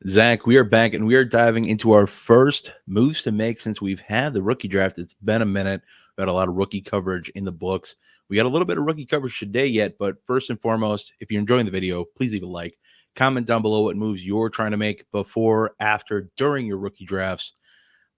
Zach, we are back and we are diving into our first moves to make since we've had the rookie draft. It's been a minute. We've had a lot of rookie coverage in the books. We got a little bit of rookie coverage today yet, but first and foremost, if you're enjoying the video, please leave a like. Comment down below what moves you're trying to make before, after, during your rookie drafts.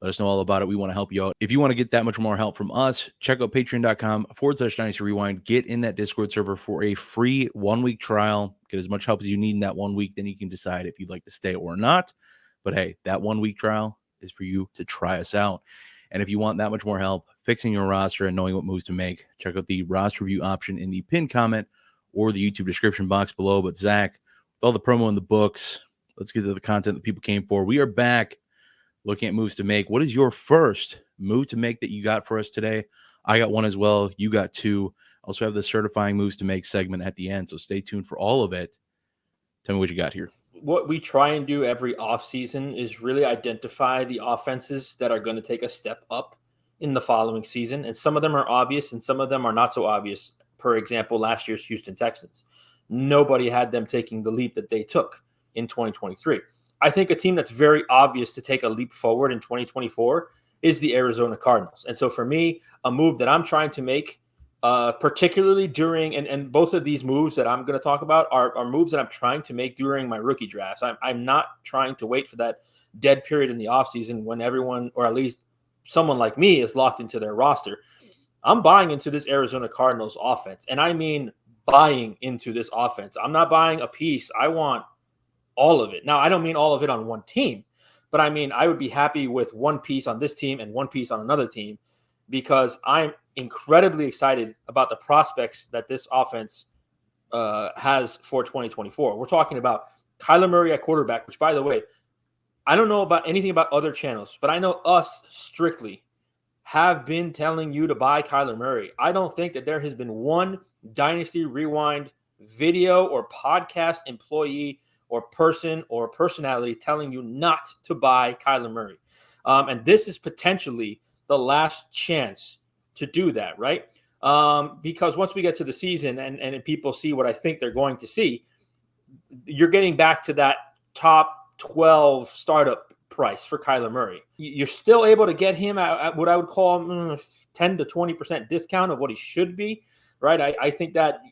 Let us know all about it. We want to help you out. If you want to get that much more help from us, check out patreon.com/Dynasty Rewind. Get in that Discord server for a free 1-week trial. Get as much help as you need in that 1 week. Then you can decide if you'd like to stay or not. But hey, that 1-week trial is for you to try us out. And if you want that much more help fixing your roster and knowing what moves to make, check out the roster review option in the pinned comment or the YouTube description box below. But Zach, with all the promo in the books, let's get to the content that people came for. We are back looking at moves to make. What is your first move to make that you got for us today? I got one as well. You got two. Also have the certifying moves to make segment at the end, so stay tuned for all of it. Tell me what you got here. What we try and do every offseason is really identify the offenses that are going to take a step up in the following season. And some of them are obvious and some of them are not so obvious. For example, last year's Houston Texans. Nobody had them taking the leap that they took in 2023. I think a team that's very obvious to take a leap forward in 2024 is the Arizona Cardinals. And so for me, a move that I'm trying to make, particularly during, and both of these moves that I'm going to talk about are moves that I'm trying to make during my rookie drafts. I'm not trying to wait for that dead period in the offseason when everyone, or at least someone like me, is locked into their roster. I'm buying into this Arizona Cardinals offense. And I mean buying into this offense. I'm not buying a piece. I want all of it. Now, I don't mean all of it on one team, but I mean, I would be happy with one piece on this team and one piece on another team because I'm incredibly excited about the prospects that this offense has for 2024. We're talking about Kyler Murray at quarterback, which, by the way, I don't know about anything about other channels, but I know us strictly have been telling you to buy Kyler Murray. I don't think that there has been one Dynasty Rewind video or podcast employee or person or personality telling you not to buy Kyler Murray. And this is potentially the last chance to do that, right? Because once we get to the season and people see what I think they're going to see, you're getting back to that top 12 startup price for Kyler Murray. You're still able to get him at what I would call 10 to 20% discount of what he should be, right? I think that,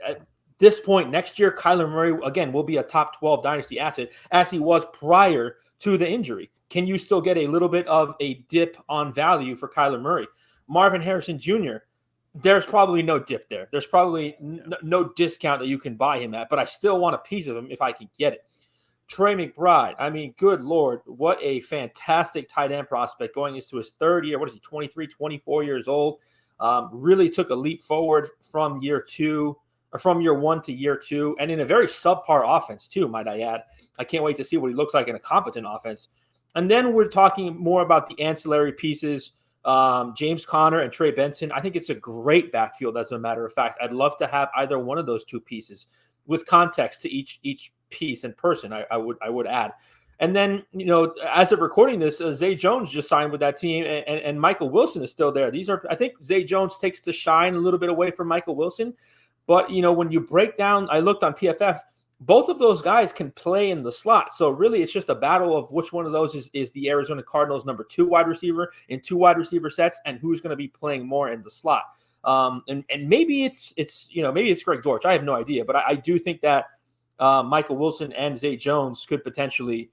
at this point next year, Kyler Murray, again, will be a top 12 dynasty asset as he was prior to the injury. Can you still get a little bit of a dip on value for Kyler Murray? Marvin Harrison Jr., there's probably no dip there. There's probably no discount that you can buy him at, but I still want a piece of him if I can get it. Trey McBride, I mean, good Lord, what a fantastic tight end prospect going into his third year. What is he, 23, 24 years old? Really took a leap forward from year one to year two, and in a very subpar offense too, might I add. I can't wait to see what he looks like in a competent offense. And then we're talking more about the ancillary pieces, James Conner and Trey Benson. I think it's a great backfield, as a matter of fact. I'd love to have either one of those two pieces with context to each piece and person, I would add. And then, as of recording this, Zay Jones just signed with that team, and Michael Wilson is still there. I think Zay Jones takes the shine a little bit away from Michael Wilson. But, when you break down, I looked on PFF, both of those guys can play in the slot. So really, it's just a battle of which one of those is the Arizona Cardinals' number 2 wide receiver in 2 wide receiver sets, and who's going to be playing more in the slot. And maybe it's Greg Dortch. I have no idea, but I do think that Michael Wilson and Zay Jones could potentially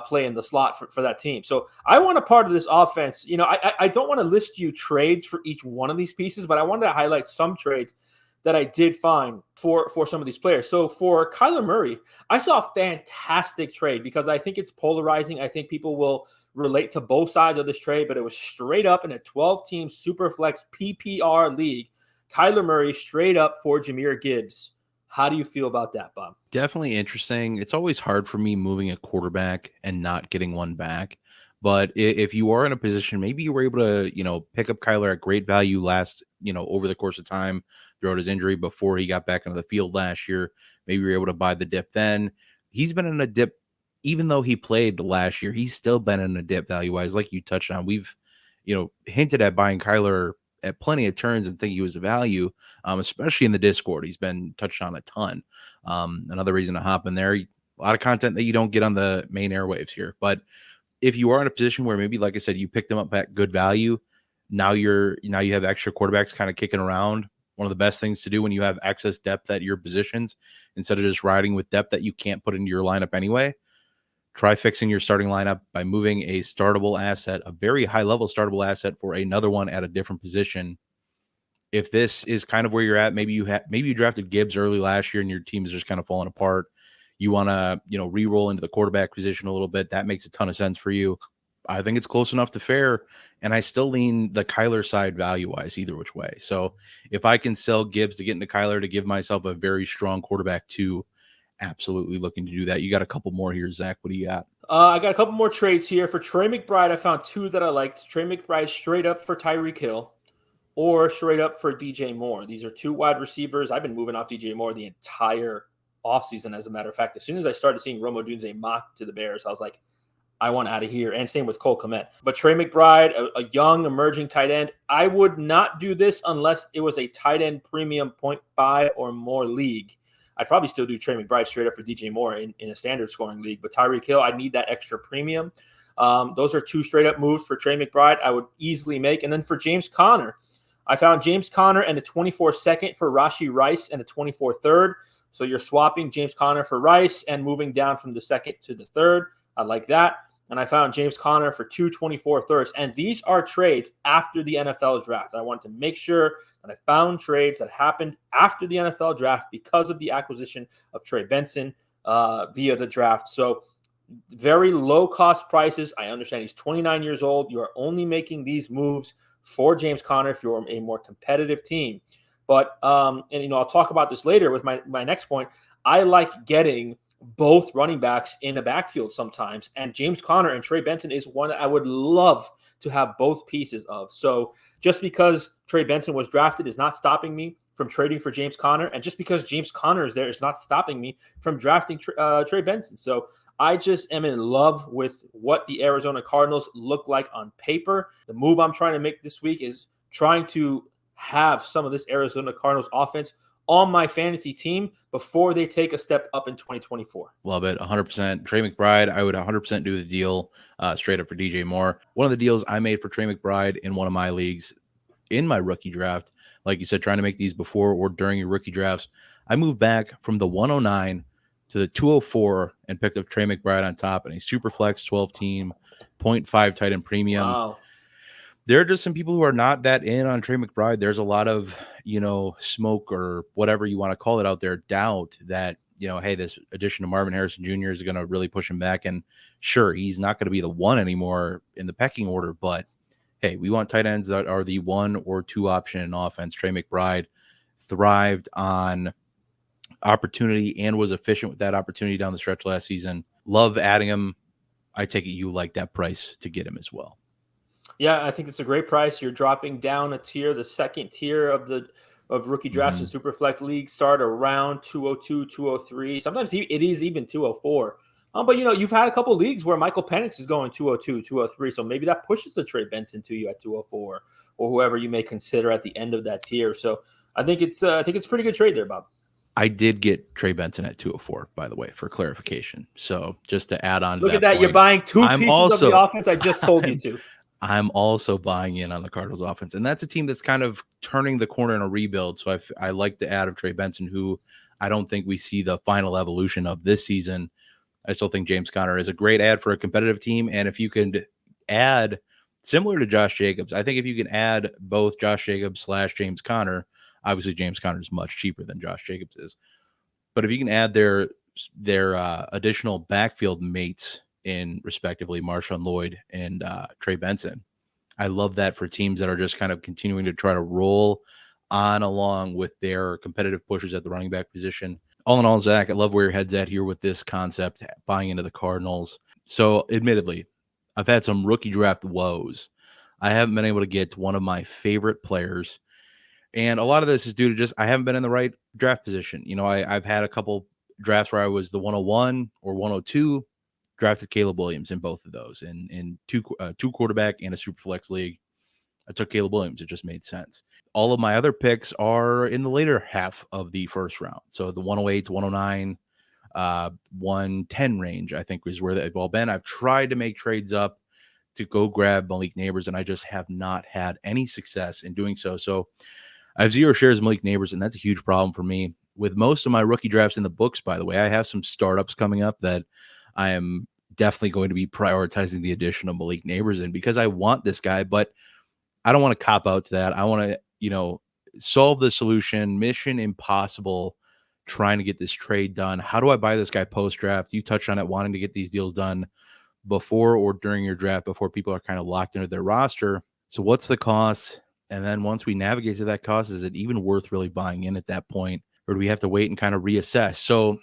play in the slot for that team. So I want a part of this offense. I don't want to list you trades for each one of these pieces, but I wanted to highlight some trades that I did find for some of these players. So for Kyler Murray, I saw a fantastic trade because I think it's polarizing. I think people will relate to both sides of this trade, but it was straight up in a 12-team Superflex PPR league. Kyler Murray straight up for Jahmyr Gibbs. How do you feel about that, Bob? Definitely interesting. It's always hard for me moving a quarterback and not getting one back. But if you are in a position, maybe you were able to, pick up Kyler at great value last, over the course of time throughout his injury before he got back into the field last year. Maybe you're able to buy the dip then. He's been in a dip, even though he played last year, he's still been in a dip value-wise, like you touched on. We've, hinted at buying Kyler at plenty of turns and think he was a value, especially in the Discord. He's been touched on a ton. Another reason to hop in there, A lot of content that you don't get on the main airwaves here. But if you are in a position where maybe, like I said, you picked them up at good value, now you have extra quarterbacks kind of kicking around. One of the best things to do when you have excess depth at your positions, instead of just riding with depth that you can't put into your lineup anyway, try fixing your starting lineup by moving a startable asset, a very high level startable asset, for another one at a different position. If this is kind of where you're at, maybe you drafted Gibbs early last year and your team is just kind of falling apart. You want to, re-roll into the quarterback position a little bit. That makes a ton of sense for you. I think it's close enough to fair, and I still lean the Kyler side value-wise either which way. So if I can sell Gibbs to get into Kyler to give myself a very strong quarterback too, absolutely looking to do that. You got a couple more here, Zach. What do you got? I got a couple more trades here. For Trey McBride, I found two that I liked. Trey McBride straight up for Tyreek Hill or straight up for DJ Moore. These are two wide receivers. I've been moving off DJ Moore the entire offseason, as a matter of fact. As soon as I started seeing Rome Odunze mock to the Bears, I was like, I want out of here. And same with Cole Kmet. But Trey McBride, a young emerging tight end, I would not do this unless it was a tight end premium 0.5 or more league. I'd probably still do Trey McBride straight up for DJ Moore in a standard scoring league. But Tyreek Hill, I need that extra premium. Those are two straight up moves for Trey McBride I would easily make. And then for James Conner, I found James Conner and a 24 second for Rashee Rice and a 24 third. So you're swapping James Conner for Rice and moving down from the second to the third. I like that. And I found James Conner for 224 thirds. And these are trades after the NFL draft. I want to make sure that I found trades that happened after the NFL draft because of the acquisition of Trey Benson via the draft. So very low cost prices. I understand he's 29 years old. You are only making these moves for James Conner if you're a more competitive team. But, I'll talk about this later with my next point. I like getting both running backs in a backfield sometimes. And James Conner and Trey Benson is one that I would love to have both pieces of. So just because Trey Benson was drafted is not stopping me from trading for James Conner. And just because James Conner is there is not stopping me from drafting Trey Benson. So I just am in love with what the Arizona Cardinals look like on paper. The move I'm trying to make this week is trying to have some of this Arizona Cardinals offense on my fantasy team before they take a step up in 2024. Love it. 100%. Trey McBride, I would 100% do the deal straight up for DJ Moore. One of the deals I made for Trey McBride in one of my leagues in my rookie draft, like you said, trying to make these before or during your rookie drafts, I moved back from the 109 to the 204 and picked up Trey McBride on top in a super flex 12 team 0.5 tight end premium. Wow. There are just some people who are not that in on Trey McBride. There's a lot of, smoke or whatever you want to call it out there, doubt that, hey, this addition of Marvin Harrison Jr. is going to really push him back. And sure, he's not going to be the one anymore in the pecking order, but hey, we want tight ends that are the 1 or 2 option in offense. Trey McBride thrived on opportunity and was efficient with that opportunity down the stretch last season. Love adding him. I take it you like that price to get him as well. Yeah, I think it's a great price. You're dropping down a tier. The second tier of rookie drafts in Superflex leagues start around 202, 203. Sometimes it is even 204. But you've had a couple of leagues where Michael Penix is going 202, 203. So maybe that pushes the Trey Benson to you at 204 or whoever you may consider at the end of that tier. So I think it's a pretty good trade there, Bob. I did get Trey Benson at 204, by the way, for clarification. So just to add on, look at that, point, you're buying two pieces of the offense I just told you to. I'm also buying in on the Cardinals offense, and that's a team that's kind of turning the corner in a rebuild. So I like the add of Trey Benson, who I don't think we see the final evolution of this season. I still think James Conner is a great add for a competitive team. And if you can add, similar to Josh Jacobs, I think if you can add both Josh Jacobs / James Conner, obviously James Conner is much cheaper than Josh Jacobs is. But if you can add their additional backfield mates in respectively Marshawn Lloyd and Trey Benson, I love that for teams that are just kind of continuing to try to roll on along with their competitive pushes at the running back position. All in all, Zach, I love where your head's at here with this concept, buying into the Cardinals. So admittedly, I've had some rookie draft woes. I haven't been able to get one of my favorite players. And a lot of this is due to just I haven't been in the right draft position. I've had a couple drafts where I was the 101 or 102, drafted Caleb Williams in both of those. In two quarterback and a super flex league, I took Caleb Williams. It just made sense. All of my other picks are in the later half of the first round. So the 108 to 109, 110 range, I think is where they've all been. I've tried to make trades up to go grab Malik Nabers, and I just have not had any success in doing so. So I have 0 shares of Malik Nabers, and that's a huge problem for me. With most of my rookie drafts in the books, by the way, I have some startups coming up that I am definitely going to be prioritizing the addition of Malik Nabers in, because I want this guy, but I don't want to cop out to that. I want to, solve the solution, mission impossible, trying to get this trade done. How do I buy this guy post-draft? You touched on it, wanting to get these deals done before or during your draft, before people are kind of locked into their roster. So what's the cost? And then once we navigate to that cost, is it even worth really buying in at that point? Or do we have to wait and kind of reassess? So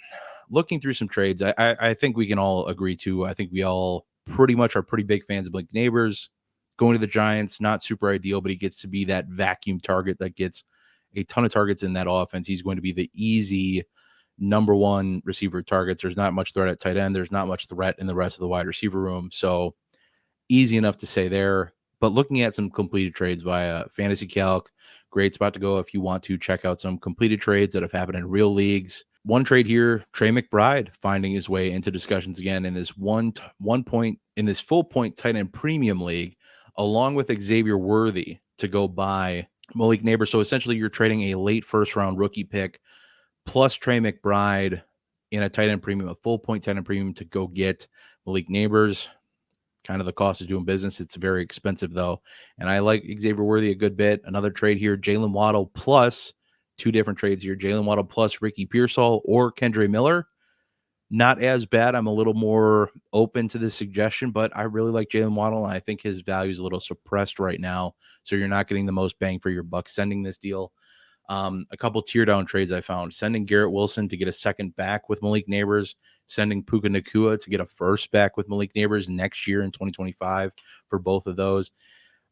looking through some trades, I think we can all agree to, I think we all pretty much are pretty big fans of Malik Nabers. Going to the Giants, not super ideal, but he gets to be that vacuum target that gets a ton of targets in that offense. He's going to be the easy number one receiver targets. There's not much threat at tight end. There's not much threat in the rest of the wide receiver room. So easy enough to say there. But looking at some completed trades via Fantasy Calc, great spot to go if you want to check out some completed trades that have happened in real leagues. One trade here, Trey McBride finding his way into discussions again in this full point tight end premium league, along with Xavier Worthy to go buy Malik Nabers. So essentially you're trading a late first round rookie pick plus Trey McBride in a tight end premium, a full point tight end premium to go get Malik Nabers. Kind of the cost of doing business. It's very expensive though. And I like Xavier Worthy a good bit. Another trade here, Jalen Waddle plus, 2 different trades here, Jalen Waddle plus Ricky Pearsall or Kendre Miller. Not as bad. I'm a little more open to this suggestion, but I really like Jalen Waddle, and I think his value is a little suppressed right now. So you're not getting the most bang for your buck sending this deal. A couple tear down trades I found. Sending Garrett Wilson to get a second back with Malik Nabers. Sending Puka Nacua to get a first back with Malik Nabers next year in 2025 for both of those.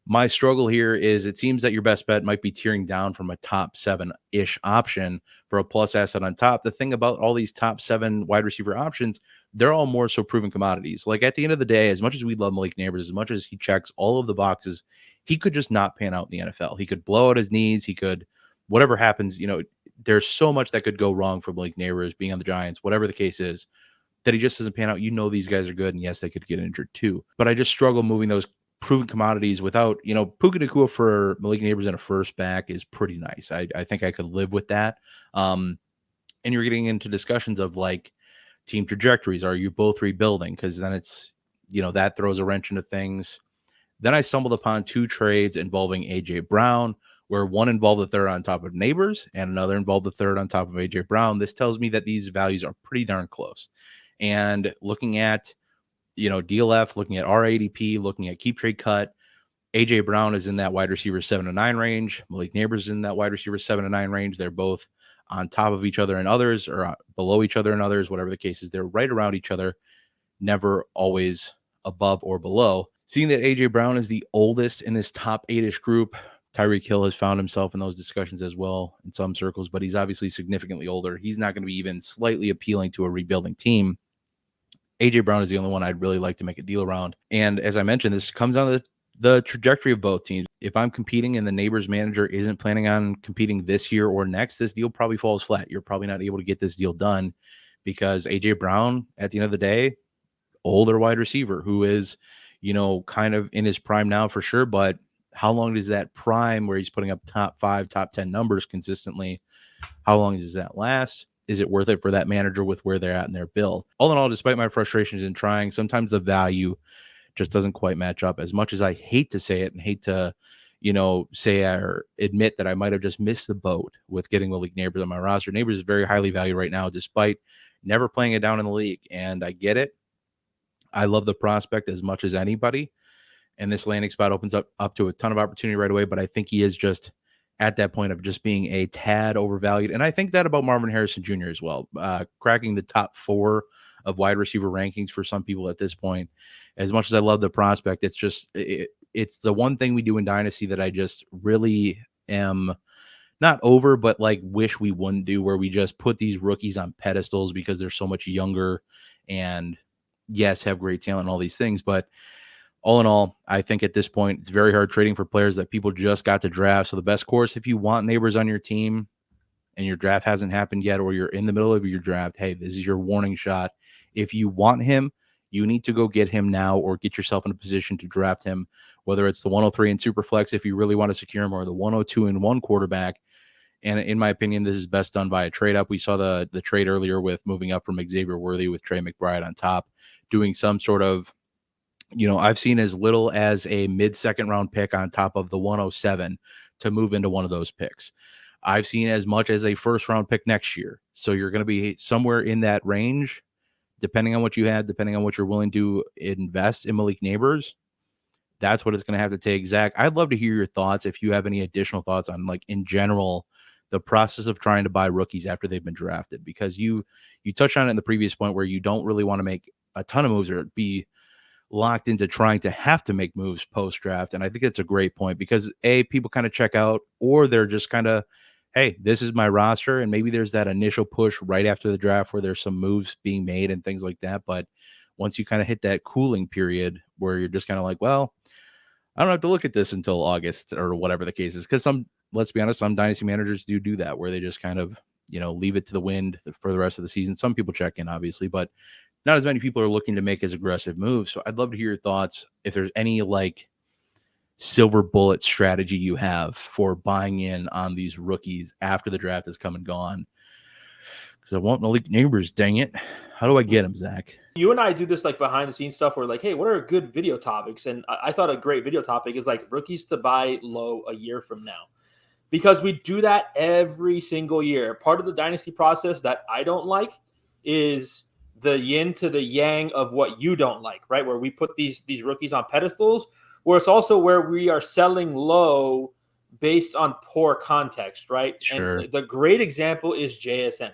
My struggle here is it seems that your best bet might be tearing down from a top 7-ish option for a plus asset on top. The thing about all these top 7 wide receiver options, they're all more so proven commodities. Like at the end of the day, as much as we love Malik Nabers, as much as he checks all of the boxes, he could just not pan out in the NFL. He could blow out his knees. He could, whatever happens, there's so much that could go wrong for Malik Nabers being on the Giants, whatever the case is, that he just doesn't pan out. These guys are good, and yes, they could get injured too. But I just struggle moving those proven commodities without, Puka Nacua for Malik Nabers and a first back is pretty nice. I think I could live with that. And you're getting into discussions of like team trajectories. Are you both rebuilding? Because then it's, that throws a wrench into things. Then I stumbled upon 2 trades involving AJ Brown, where one involved the third on top of Nabers and another involved the third on top of AJ Brown. This tells me that these values are pretty darn close. And looking at, DLF, looking at RADP, looking at Keep Trade Cut, AJ Brown is in that wide receiver 7 to 9 range. Malik Nabers is in that wide receiver 7 to 9 range. They're both on top of each other and others, or below each other and others, whatever the case is. They're right around each other, never always above or below. Seeing that AJ Brown is the oldest in this top 8-ish group, Tyreek Hill has found himself in those discussions as well in some circles, but he's obviously significantly older. He's not going to be even slightly appealing to a rebuilding team. AJ Brown is the only one I'd really like to make a deal around. And as I mentioned, this comes down to the trajectory of both teams. If I'm competing and the Nabers manager isn't planning on competing this year or next, this deal probably falls flat. You're probably not able to get this deal done because AJ Brown, at the end of the day, older wide receiver who is, kind of in his prime now for sure. But how long does that prime where he's putting up top 5, top 10 numbers consistently, how long does that last? Is it worth it for that manager with where they're at in their build? All in all, despite my frustrations in trying, sometimes the value just doesn't quite match up. As much as I hate to say it and hate to, say or admit that I might have just missed the boat with getting Malik Nabers on my roster. Nabers is very highly valued right now, despite never playing it down in the league. And I get it. I love the prospect as much as anybody. And this landing spot opens up to a ton of opportunity right away. But I think he is just at that point of just being a tad overvalued. And I think that about Marvin Harrison Jr. as well, cracking the top 4 of wide receiver rankings for some people at this point. As much as I love the prospect, it's just, it's the one thing we do in Dynasty that I just really am not over, but like wish we wouldn't do, where we just put these rookies on pedestals because they're so much younger and yes, have great talent and all these things. But all in all, I think at this point, it's very hard trading for players that people just got to draft. So the best course, if you want Nabers on your team, and your draft hasn't happened yet, or you're in the middle of your draft, hey, this is your warning shot. If you want him, you need to go get him now or get yourself in a position to draft him, whether it's the 103 in Superflex if you really want to secure him, or the 102 in one quarterback. And in my opinion, this is best done by a trade up. We saw the trade earlier with moving up from Xavier Worthy with Trey McBride on top, doing some sort of, I've seen as little as a mid-second round pick on top of the 107 to move into one of those picks. I've seen as much as a first round pick next year. So you're going to be somewhere in that range, depending on what you had, depending on what you're willing to invest in Malik Nabers. That's what it's going to have to take. Zach, I'd love to hear your thoughts if you have any additional thoughts on, like, in general, the process of trying to buy rookies after they've been drafted, because you touched on it in the previous point where you don't really want to make a ton of moves or be locked into trying to have to make moves post-draft. And I think that's a great point because people kind of check out, or they're just kind of, hey, this is my roster. And maybe there's that initial push right after the draft where there's some moves being made and things like that. But once you kind of hit that cooling period where you're just kind of like, well, I don't have to look at this until August or whatever the case is. Because let's be honest, some dynasty managers do that where they just kind of, leave it to the wind for the rest of the season. Some people check in, obviously, but not as many people are looking to make as aggressive moves. So I'd love to hear your thoughts if there's any like silver bullet strategy you have for buying in on these rookies after the draft has come and gone. Because I want Malik Nabers, dang it. How do I get him, Zach? You and I do this like behind the scenes stuff where like, hey, what are good video topics? And I thought a great video topic is like rookies to buy low a year from now. Because we do that every single year. Part of the dynasty process that I don't like is the yin to the yang of what you don't like, right? Where we put these rookies on pedestals, where it's also where we are selling low based on poor context, right? Sure. And the great example is JSN.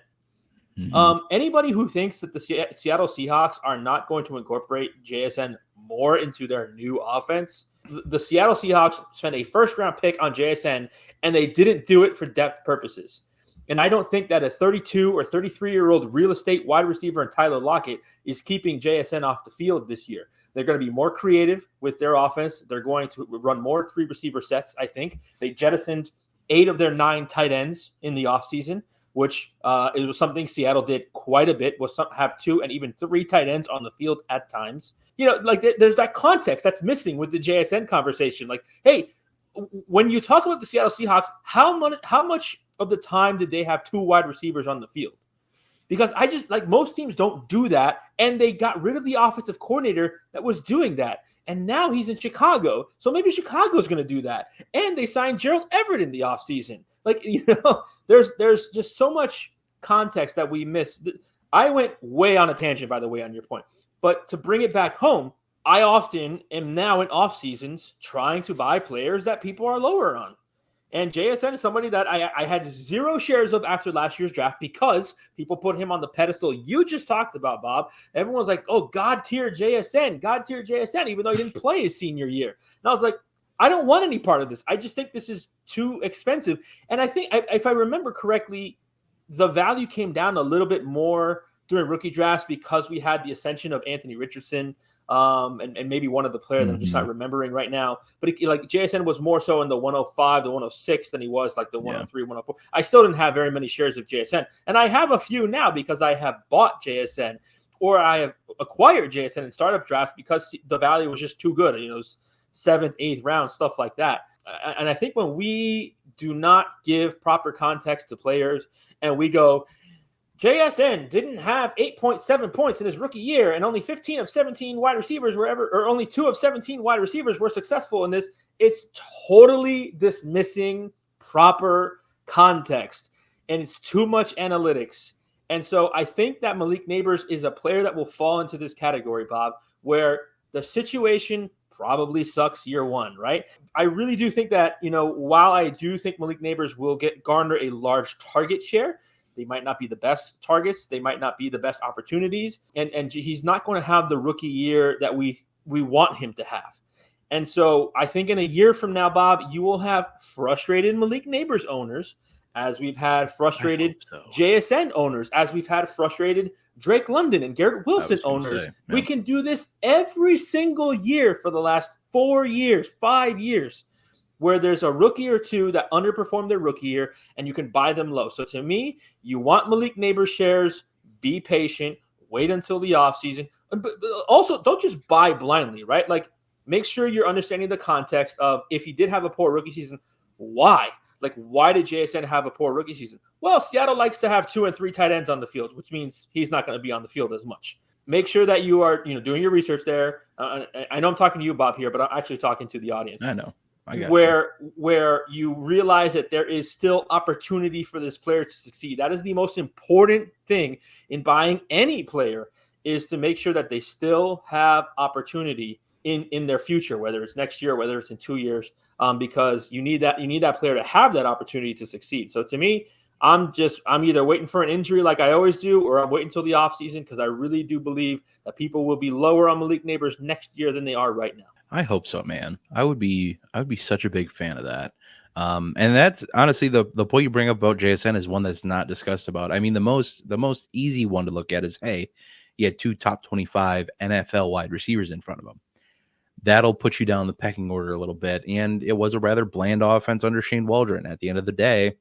Mm-hmm. Anybody who thinks that the Seattle Seahawks are not going to incorporate JSN more into their new offense, the Seattle Seahawks spent a first-round pick on JSN, and they didn't do it for depth purposes. And I don't think that a 32 or 33-year-old real estate wide receiver in Tyler Lockett is keeping JSN off the field this year. They're going to be more creative with their offense. They're going to run more 3 receiver sets, I think. They jettisoned 8 of their 9 tight ends in the offseason, which it was something Seattle did quite a bit, was have 2 and even 3 tight ends on the field at times. Like there's that context that's missing with the JSN conversation. Like, hey, when you talk about the Seattle Seahawks, how much of the time did they have 2 wide receivers on the field? Because I just like most teams don't do that, and they got rid of the offensive coordinator that was doing that. And now he's in Chicago. So maybe Chicago's going to do that. And they signed Gerald Everett in the offseason. Like, there's just so much context that we miss. I went way on a tangent, by the way, on your point. But to bring it back home, I often am now in off seasons trying to buy players that people are lower on. And JSN is somebody that I had 0 shares of after last year's draft because people put him on the pedestal you just talked about, Bob. Everyone's like, oh, God tier JSN, even though he didn't play his senior year. And I was like, I don't want any part of this. I just think this is too expensive. And I think, if I remember correctly, the value came down a little bit more during rookie drafts because we had the ascension of Anthony Richardson. And maybe one of the players that I'm just not remembering right now. But like JSN was more so in the 105, the 106 than he was like the 103, 104. I still didn't have very many shares of JSN. And I have a few now because I have bought JSN or I have acquired JSN in startup drafts because the value was just too good. It was 7th, 8th round, stuff like that. And I think when we do not give proper context to players and we go, JSN didn't have 8.7 points in his rookie year, and only 15 of 17 wide receivers or only 2 of 17 wide receivers were successful in this. It's totally dismissing proper context, and it's too much analytics. And so I think that Malik Nabers is a player that will fall into this category, Bob, where the situation probably sucks year 1, right? I really do think that, while I do think Malik Nabers will garner a large target share, they might not be the best targets. They might not be the best opportunities. And he's not going to have the rookie year that we want him to have. And so I think in a year from now, Bob, you will have frustrated Malik Nabers owners, as we've had frustrated JSN owners, as we've had frustrated Drake London and Garrett Wilson owners. We can do this every single year for the last 4 years, 5 years. where there's a rookie or two that underperformed their rookie year and you can buy them low. So to me, you want Malik Nabers shares, be patient, wait until the offseason. But also, don't just buy blindly, right? Like, make sure you're understanding the context of if he did have a poor rookie season, why? Like, why did JSN have a poor rookie season? Well, Seattle likes to have 2 and 3 tight ends on the field, which means he's not going to be on the field as much. Make sure that you are, doing your research there. I know I'm talking to you, Bob, here, but I'm actually talking to the audience. I know. I got where you realize that there is still opportunity for this player to succeed. That is the most important thing in buying any player, is to make sure that they still have opportunity in their future, whether it's next year, whether it's in 2 years, because you need that player to have that opportunity to succeed. So to me, I'm either waiting for an injury like I always do, or I'm waiting until the offseason, because I really do believe that people will be lower on Malik Nabers next year than they are right now. I hope so, man. I would be such a big fan of that. And that's honestly the point you bring up about JSN is one that's not discussed about. I mean, the most easy one to look at is, hey, he had 2 top 25 NFL wide receivers in front of him. That'll put you down the pecking order a little bit. And it was a rather bland offense under Shane Waldron. At the end of the day,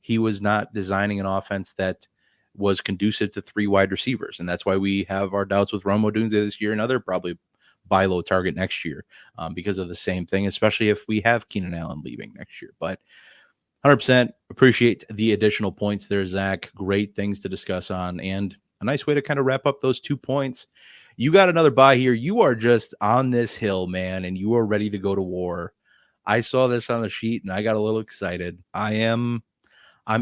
he was not designing an offense that was conducive to 3 wide receivers. And that's why we have our doubts with Rome Odunze this year, and other probably buy low target next year, because of the same thing, especially if we have Keenan Allen leaving next year. But 100% appreciate the additional points there, Zach. Great things to discuss on, and a nice way to kind of wrap up those 2 points. You got another buy here. You are just on this hill, man, and you are ready to go to war. I saw this on the sheet and I got a little excited. I'm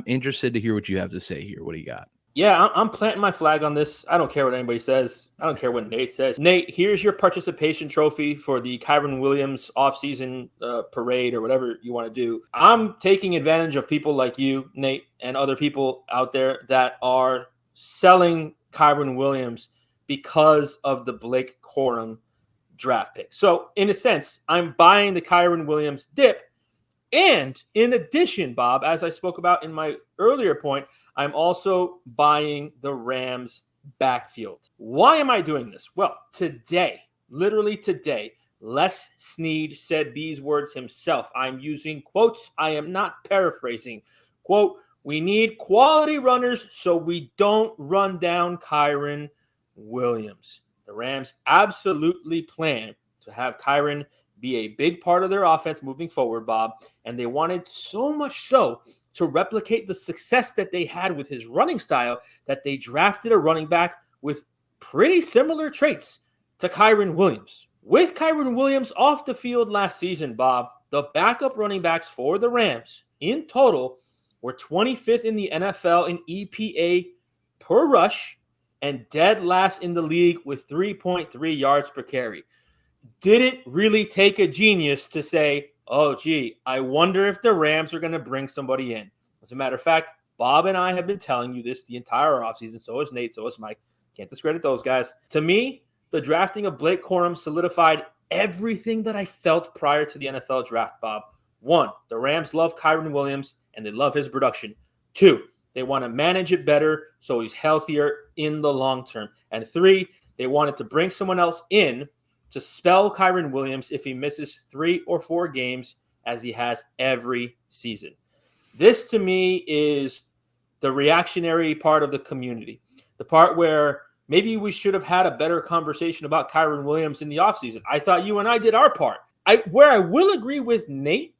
interested to hear what you have to say here. What do you got? Yeah, I'm planting my flag on this. I don't care what anybody says. I don't care what Nate says. Nate, here's your participation trophy for the Kyren Williams offseason parade or whatever you want to do. I'm taking advantage of people like you, Nate, and other people out there that are selling Kyren Williams because of the Blake Corum draft pick. So in a sense, I'm buying the Kyren Williams dip. And in addition, Bob, as I spoke about in my earlier point, I'm also buying the Rams backfield. Why am I doing this? Well, literally today, Les Snead said these words himself. I'm using quotes. I am not paraphrasing. Quote, "We need quality runners so we don't run down Kyren Williams." The Rams absolutely plan to have Kyren be a big part of their offense moving forward, Bob. And they wanted so much so to replicate the success that they had with his running style that they drafted a running back with pretty similar traits to Kyren Williams. With Kyren Williams off the field last season, Bob, the backup running backs for the Rams in total were 25th in the NFL in EPA per rush and dead last in the league with 3.3 yards per carry. Didn't really take a genius to say, oh, gee, I wonder if the Rams are going to bring somebody in. As a matter of fact, Bob and I have been telling you this the entire offseason. So is Nate, so is Mike. Can't discredit those guys. To me, the drafting of Blake Corum solidified everything that I felt prior to the NFL draft, Bob. 1, the Rams love Kyren Williams, and they love his production. 2, they want to manage it better so he's healthier in the long term. And 3, they wanted to bring someone else in to spell Kyren Williams if he misses 3 or 4 games, as he has every season. This, to me, is the reactionary part of the community, the part where maybe we should have had a better conversation about Kyren Williams in the offseason. I thought you and I did our part. Where I will agree with Nate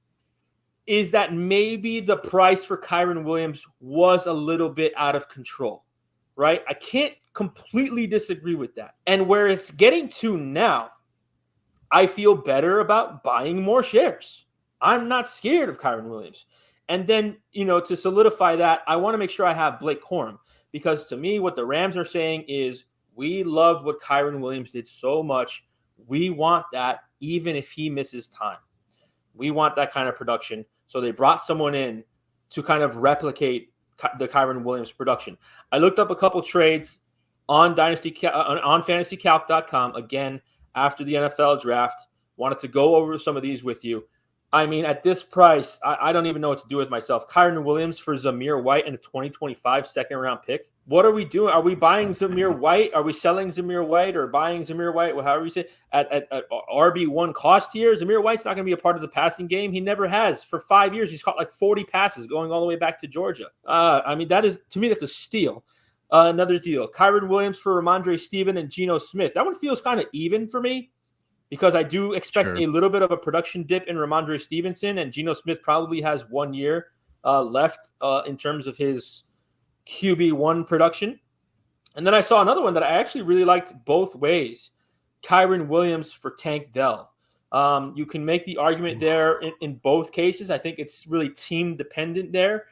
is that maybe the price for Kyren Williams was a little bit out of control, right? I can't completely disagree with that. And where it's getting to now, I feel better about buying more shares. I'm not scared of Kyren Williams. And then, to solidify that, I want to make sure I have Blake Corum, because to me, what the Rams are saying is we loved what Kyren Williams did so much. We want that even if he misses time. We want that kind of production. So they brought someone in to kind of replicate the Kyren Williams production. I looked up a couple trades on FantasyCalc.com, again, after the NFL draft. Wanted to go over some of these with you. I mean, at this price, I don't even know what to do with myself. Kyren Williams for Zamir White and a 2025 second-round pick. What are we doing? Are we buying Zamir White? Are we selling Zamir White or buying Zamir White? Well, however you say at RB1 cost here, Zamir White's not going to be a part of the passing game. He never has. For 5 years, he's caught like 40 passes going all the way back to Georgia. I mean, that is, to me, that's a steal. Another deal. Kyren Williams for Ramondre Steven and Geno Smith. That one feels kind of even for me because I do expect a little bit of a production dip in Ramondre Stevenson, and Geno Smith probably has 1 year left in terms of his QB1 production. And then I saw another one that I actually really liked both ways. Kyren Williams for Tank Dell. You can make the argument there in both cases. I think it's really team dependent there.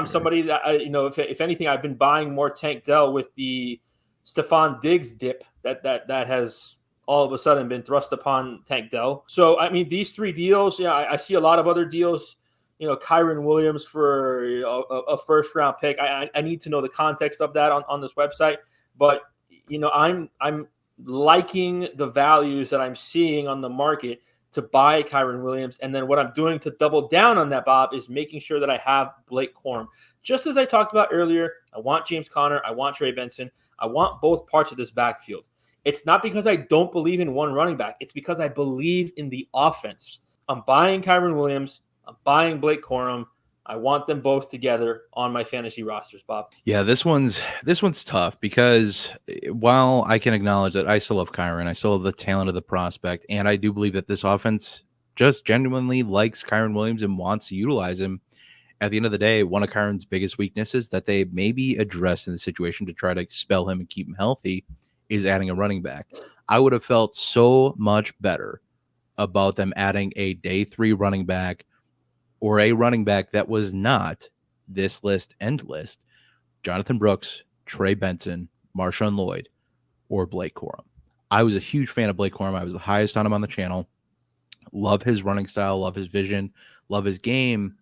Somebody that, if anything, I've been buying more Tank Dell with the Stephon Diggs dip that has all of a sudden been thrust upon Tank Dell. So, I mean, these three deals, I see a lot of other deals. Kyren Williams for a first-round pick. I need to know the context of that on this website. But, I'm liking the values that I'm seeing on the market to buy Kyren Williams. And then what I'm doing to double down on that, Bob, is making sure that I have Blake Corum. Just as I talked about earlier, I want James Conner. I want Trey Benson. I want both parts of this backfield. It's not because I don't believe in one running back. It's because I believe in the offense. I'm buying Kyren Williams. I'm buying Blake Corum. I want them both together on my fantasy rosters, Bob. Yeah, this one's tough because while I can acknowledge that I still love Kyren, I still love the talent of the prospect, and I do believe that this offense just genuinely likes Kyren Williams and wants to utilize him. At the end of the day, one of Kyren's biggest weaknesses that they maybe address in the situation to try to expel him and keep him healthy is adding a running back. I would have felt so much better about them adding a day 3 running back or a running back that was not this list end list, Jonathan Brooks, Trey Benson, Marshawn Lloyd, or Blake Corum. I was a huge fan of Blake Corum. I was the highest on him on the channel. Love his running style, love his vision, love his game.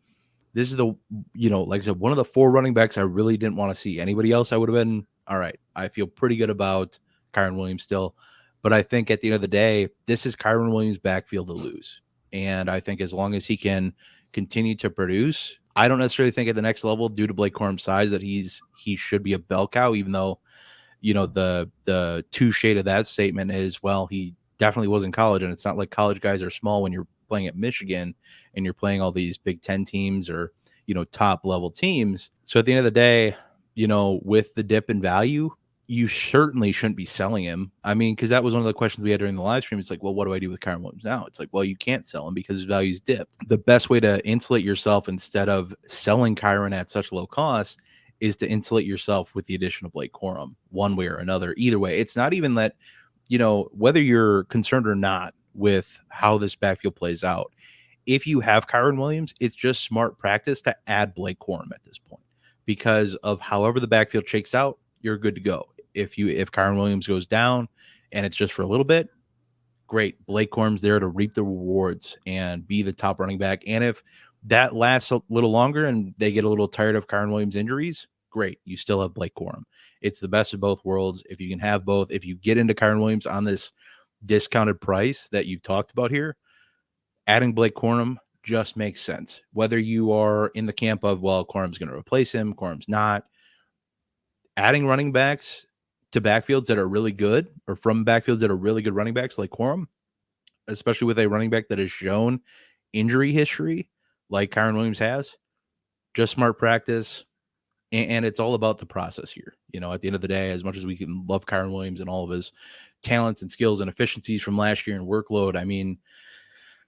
This is the, like I said, one of the 4 running backs I really didn't want to see. Anybody else, I would have been, all right, I feel pretty good about Kyren Williams still. But I think at the end of the day, this is Kyren Williams' backfield to lose. And I think as long as he can continue to produce, I don't necessarily think at the next level, due to Blake Corum's size, that he should be a bell cow, even though, the two shade of that statement is, well, he definitely was in college, and it's not like college guys are small when you're playing at Michigan and you're playing all these Big Ten teams or, top level teams. So at the end of the day, with the dip in value, you certainly shouldn't be selling him. I mean, because that was one of the questions we had during the live stream. It's like, well, what do I do with Kyren Williams now? It's like, well, you can't sell him because his value's dipped. The best way to insulate yourself instead of selling Kyren at such low cost is to insulate yourself with the addition of Blake Corum, one way or another. Either way, it's not even that, whether you're concerned or not with how this backfield plays out, if you have Kyren Williams, it's just smart practice to add Blake Corum at this point because of however the backfield shakes out, you're good to go. If Kyren Williams goes down and it's just for a little bit, great. Blake Corum's there to reap the rewards and be the top running back. And if that lasts a little longer and they get a little tired of Kyren Williams' injuries, great. You still have Blake Corum. It's the best of both worlds. If you can have both, if you get into Kyren Williams on this discounted price that you've talked about here, adding Blake Corum just makes sense. Whether you are in the camp of, well, Corum's going to replace him, Corum's not. Adding running backs to backfields that are really good, or from backfields that are really good running backs like Corum, especially with a running back that has shown injury history like Kyren Williams has, just smart practice. And it's all about the process here. At the end of the day, as much as we can love Kyren Williams and all of his talents and skills and efficiencies from last year and workload, I mean,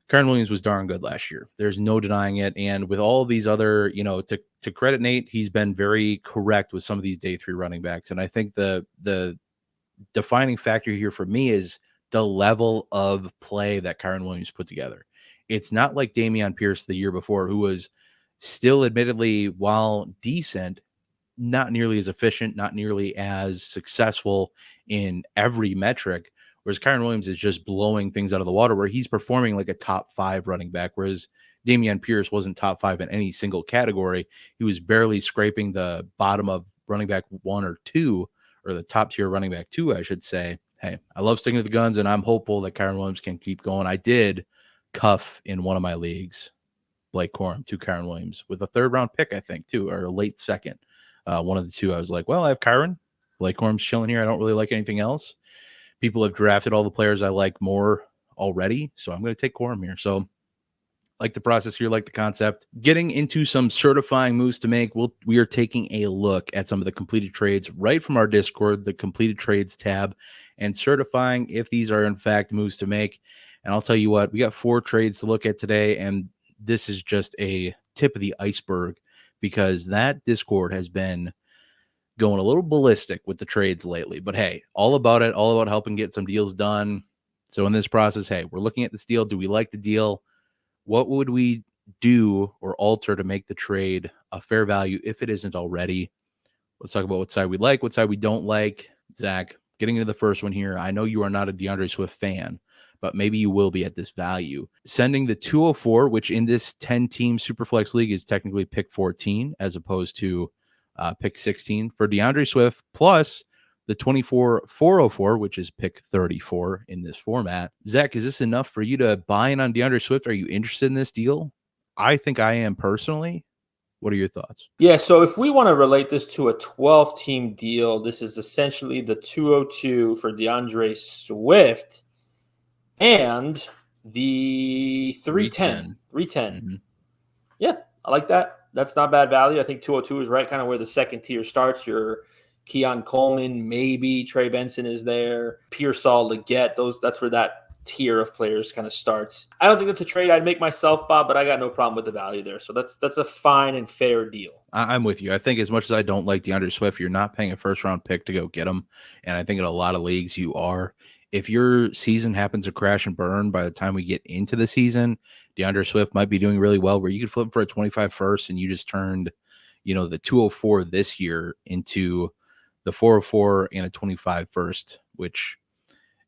Kyren Williams was darn good last year. There's no denying it. And with all of these other, to credit Nate, he's been very correct with some of these day 3 running backs. And I think the defining factor here for me is the level of play that Kyren Williams put together. It's not like Dameon Pierce the year before, who was still admittedly, while decent, not nearly as efficient, not nearly as successful in every metric. Whereas Kyren Williams is just blowing things out of the water, where he's performing like a top 5 running back, whereas Dameon Pierce wasn't top 5 in any single category. He was barely scraping the bottom of running back 1 or 2, or the top tier running back 2, I should say. Hey, I love sticking to the guns, and I'm hopeful that Kyren Williams can keep going. I did cuff in one of my leagues Blake Corum to Kyren Williams with a 3rd round pick, I think, too, or a late second. One of the two, I was like, well, I have Kyren. Like Corm's chilling here. I don't really like anything else. People have drafted all the players I like more already, so I'm going to take Corm here. So like the process here, like the concept. Getting into some certifying moves to make, we are taking a look at some of the completed trades right from our Discord, the completed trades tab, and certifying if these are in fact moves to make. And I'll tell you what, we got 4 trades to look at today, and this is just a tip of the iceberg because that Discord has been going a little ballistic with the trades lately. But hey, all about it, all about helping get some deals done. So in this process, hey, we're looking at this deal. Do we like the deal? What would we do or alter to make the trade a fair value if it isn't already? Let's talk about what side we like, what side we don't like. Zach, getting into the first one here. I know you are not a DeAndre Swift fan, but maybe you will be at this value. Sending the 204, which in this 10-team Superflex League is technically pick 14 as opposed to pick 16 for DeAndre Swift, plus the 24-404, which is pick 34 in this format. Zach, is this enough for you to buy in on DeAndre Swift? Are you interested in this deal? I think I am personally. What are your thoughts? Yeah, so if we want to relate this to a 12-team deal, this is essentially the 202 for DeAndre Swift and the 310. 310. Mm-hmm. Yeah, I like that. That's not bad value. I think 202 is right kind of where the second tier starts. Your Keon Coleman, maybe Trey Benson is there. Pearsall, Leggett, that's where that tier of players kind of starts. I don't think that's a trade I'd make myself, Bob, but I got no problem with the value there. So that's a fine and fair deal. I'm with you. I think as much as I don't like DeAndre Swift, you're not paying a first-round pick to go get him. And I think in a lot of leagues you are. If your season happens to crash and burn by the time we get into the season, DeAndre Swift might be doing really well where you could flip for a 25 first and you just turned, the 204 this year into the 404 and a 25 first, which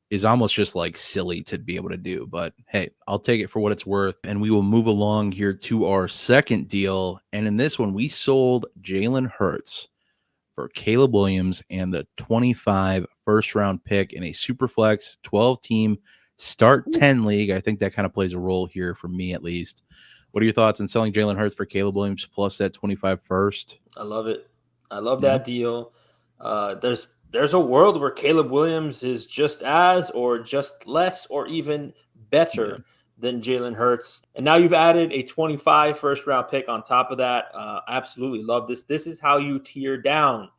is almost just like silly to be able to do. But hey, I'll take it for what it's worth. And we will move along here to our second deal. And in this one, we sold Jalen Hurts for Caleb Williams and the 25 first-round pick in a Superflex 12-team start 10 league. I think that kind of plays a role here for me, at least. What are your thoughts on selling Jalen Hurts for Caleb Williams plus that 25 first? I love it. I love that deal. There's a world where Caleb Williams is just as or just less or even better than Jalen Hurts. And now you've added a 25 first-round pick on top of that. I absolutely love this. This is how you tier down.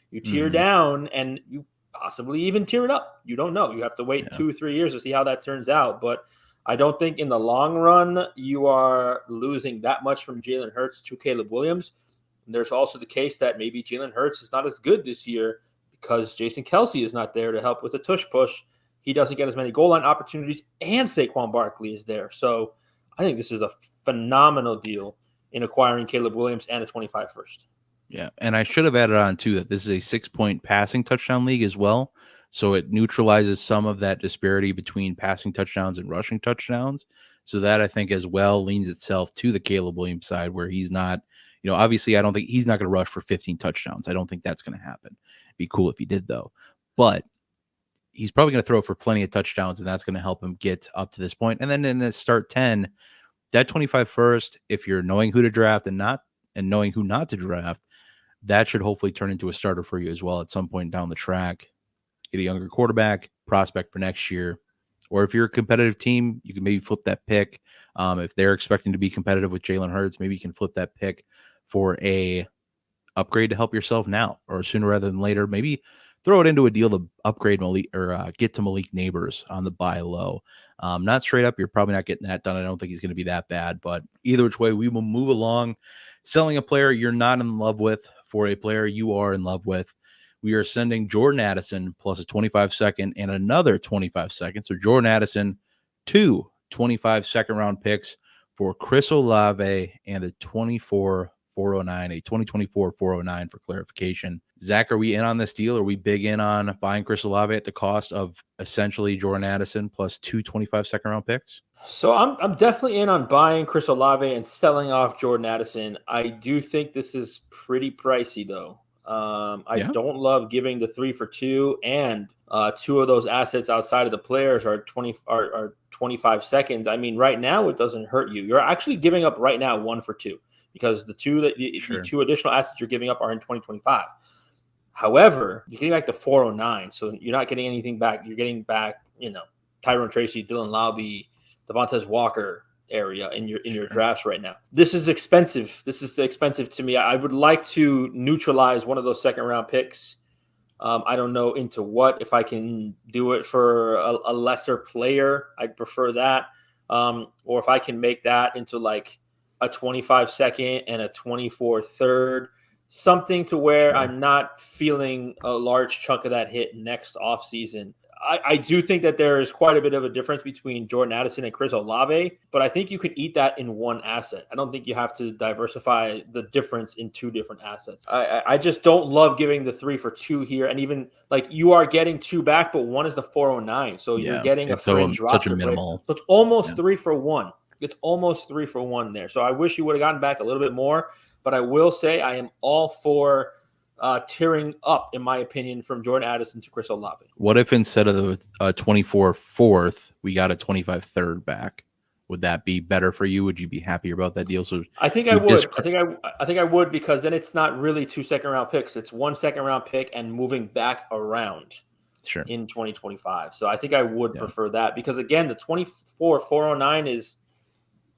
You tier down and you possibly even tier it up. You don't know. You have to wait 2 or 3 years to see how that turns out. But I don't think in the long run you are losing that much from Jalen Hurts to Caleb Williams. And there's also the case that maybe Jalen Hurts is not as good this year because Jason Kelce is not there to help with the tush push. He doesn't get as many goal line opportunities, and Saquon Barkley is there. So I think this is a phenomenal deal in acquiring Caleb Williams and a 25 first. Yeah, and I should have added on, too, that this is a 6-point passing touchdown league as well. So it neutralizes some of that disparity between passing touchdowns and rushing touchdowns. So that, I think, as well leans itself to the Caleb Williams side where he's not, obviously I don't think he's not going to rush for 15 touchdowns. I don't think that's going to happen. It'd be cool if he did, though. But he's probably going to throw for plenty of touchdowns, and that's going to help him get up to this point. And then in the start 10, that 25 first, if you're knowing who to draft and knowing who not to draft, that should hopefully turn into a starter for you as well at some point down the track. Get a younger quarterback, prospect for next year. Or if you're a competitive team, you can maybe flip that pick. If they're expecting to be competitive with Jalen Hurts, maybe you can flip that pick for a upgrade to help yourself now or sooner rather than later. Maybe throw it into a deal to upgrade Malik or get to Malik Nabers on the buy low. Not straight up. You're probably not getting that done. I don't think he's going to be that bad, but either which way, we will move along. Selling a player you're not in love with for a player you are in love with. We are sending Jordan Addison plus a 25 second and another 25 second. So Jordan Addison, 2 25 second round picks for Chris Olave and a 24 409, a 2024 409 for clarification. Zach, are we in on this deal? Are we big in on buying Chris Olave at the cost of essentially Jordan Addison plus 2 25 second round picks? So I'm definitely in on buying Chris Olave and selling off Jordan Addison. I do think this is pretty pricey though. I don't love giving the 3 for 2 and 2 of those assets outside of the players are 25 seconds. I mean, right now it doesn't hurt you. You're actually giving up right now 1 for 2. because the Sure. two additional assets you're giving up are in 2025. However, you're getting back to 409, so you're not getting anything back. You're getting back, Tyrone Tracy, Dylan Laube, Devontae Walker area in your drafts right now. This is expensive. This is expensive to me. I would like to neutralize one of those second round picks. I don't know into what. If I can do it for a lesser player, I'd prefer that. Or if I can make that into like a 25 second and a 24 third, something to where I'm not feeling a large chunk of that hit next offseason. I do think that there is quite a bit of a difference between Jordan Addison and Chris Olave, but I think you can eat that in one asset. I don't think you have to diversify the difference in two different assets. I just don't love giving the 3 for 2 here. And even like you are getting 2 back, but one is the 409. So you're getting a fringe roster. Such a minimal. So it's almost 3 for 1. It's almost 3 for 1 there. So I wish you would have gotten back a little bit more, but I will say I am all for tearing up, in my opinion, from Jordan Addison to Chris Olave. What if instead of the 24 fourth, we got a 25 third back? Would that be better for you? Would you be happier about that deal? So I think I would. I think I would, because then it's not really 2 second round picks. It's 1 second round pick and moving back around in 2025. So I think I would prefer that, because again, the 24 409 is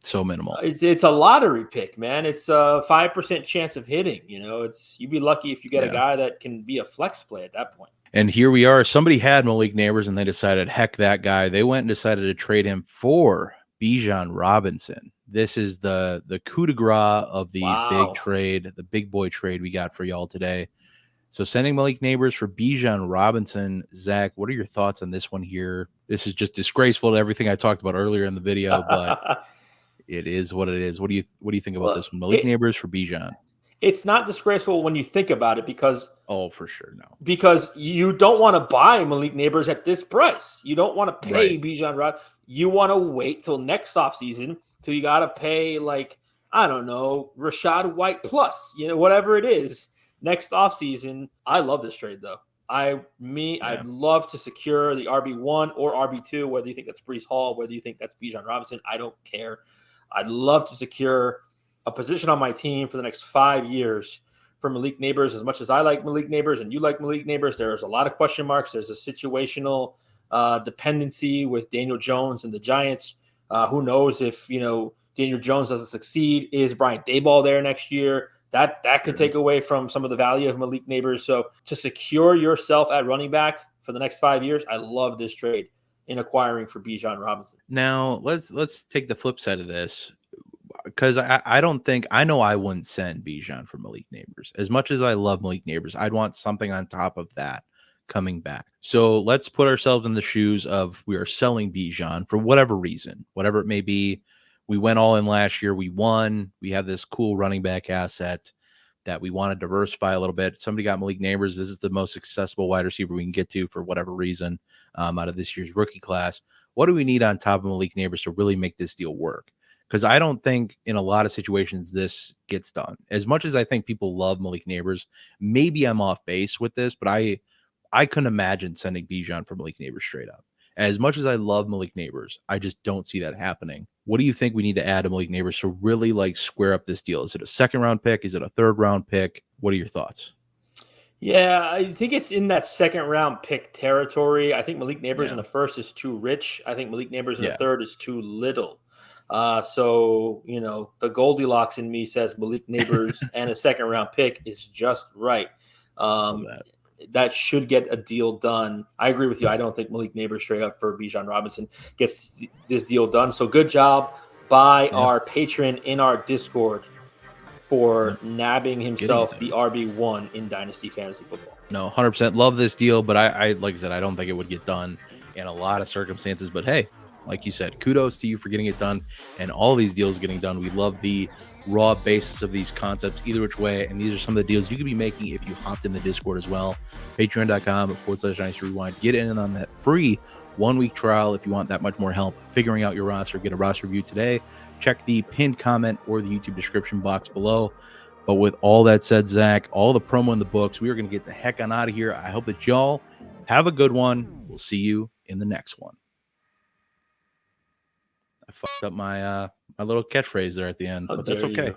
so minimal. It's a lottery pick, man. It's a 5% chance of hitting. You'd be lucky if you get a guy that can be a flex play at that point. And here we are. Somebody had Malik Nabers and they decided, heck that guy. They went and decided to trade him for Bijan Robinson. This is the coup de grace of the big trade, the big boy trade we got for y'all today. So sending Malik Nabers for Bijan Robinson. Zach, what are your thoughts on this one here? This is just disgraceful to everything I talked about earlier in the video, but it is what it is. What do you think about this one? Malik Nabers for Bijan. It's not disgraceful when you think about it, because for sure, no. Because you don't want to buy Malik Nabers at this price. You don't want to pay Bijan Robinson. You want to wait till next offseason till you got to pay, like, I don't know, Rachaad White plus, whatever it is next offseason. I love this trade though. I'd love to secure the RB1 or RB2, whether you think that's Breece Hall, whether you think that's Bijan Robinson. I don't care. I'd love to secure a position on my team for the next 5 years for Malik Nabers. As much as I like Malik Nabers and you like Malik Nabers, there's a lot of question marks. There's a situational dependency with Daniel Jones and the Giants. Who knows if, Daniel Jones doesn't succeed? Is Brian Daboll there next year? That could take away from some of the value of Malik Nabers. So to secure yourself at running back for the next 5 years, I love this trade in acquiring for Bijan Robinson. Now let's take the flip side of this, because I know I wouldn't send Bijan for Malik Nabers. As much as I love Malik Nabers, I'd want something on top of that coming back. So let's put ourselves in the shoes of, we are selling Bijan for whatever reason, whatever it may be. We went all in last year. We won. We have this cool running back asset that we want to diversify a little bit. Somebody got Malik Nabers. This is the most accessible wide receiver we can get to for whatever reason out of this year's rookie class. What do we need on top of Malik Nabers to really make this deal work? Because I don't think in a lot of situations this gets done. As much as I think people love Malik Nabers, maybe I'm off base with this, but I couldn't imagine sending Bijan for Malik Nabers straight up. As much as I love Malik Nabers, I just don't see that happening. What do you think we need to add to Malik Nabers to really like square up this deal? Is it a second round pick? Is it a third round pick? What are your thoughts? Yeah, I think it's in that second round pick territory. I think Malik Nabers in the first is too rich. I think Malik Nabers in the third is too little. So, the Goldilocks in me says Malik Nabers and a second round pick is just right. That should get a deal done. I agree with you. I don't think Malik Nabers straight up for Bijan Robinson gets this deal done. So good job by our patron in our Discord for nabbing himself the RB1 in Dynasty Fantasy Football. No, 100% love this deal, but I like I said, I don't think it would get done in a lot of circumstances. But hey, like you said, kudos to you for getting it done and all these deals getting done. We love the raw basis of these concepts either which way, and these are some of the deals you could be making if you hopped in the Discord as well. Patreon.com/Dynasty Rewind. Get in on that free 1-week trial if you want that much more help figuring out your roster. Get a roster review today. Check the pinned comment or the YouTube description box below. But with all that said, Zach, all the promo in the books, we are going to get the heck on out of here. I hope that y'all have a good one. We'll see you in the next one. I fucked up my my little catchphrase there at the end, but that's okay.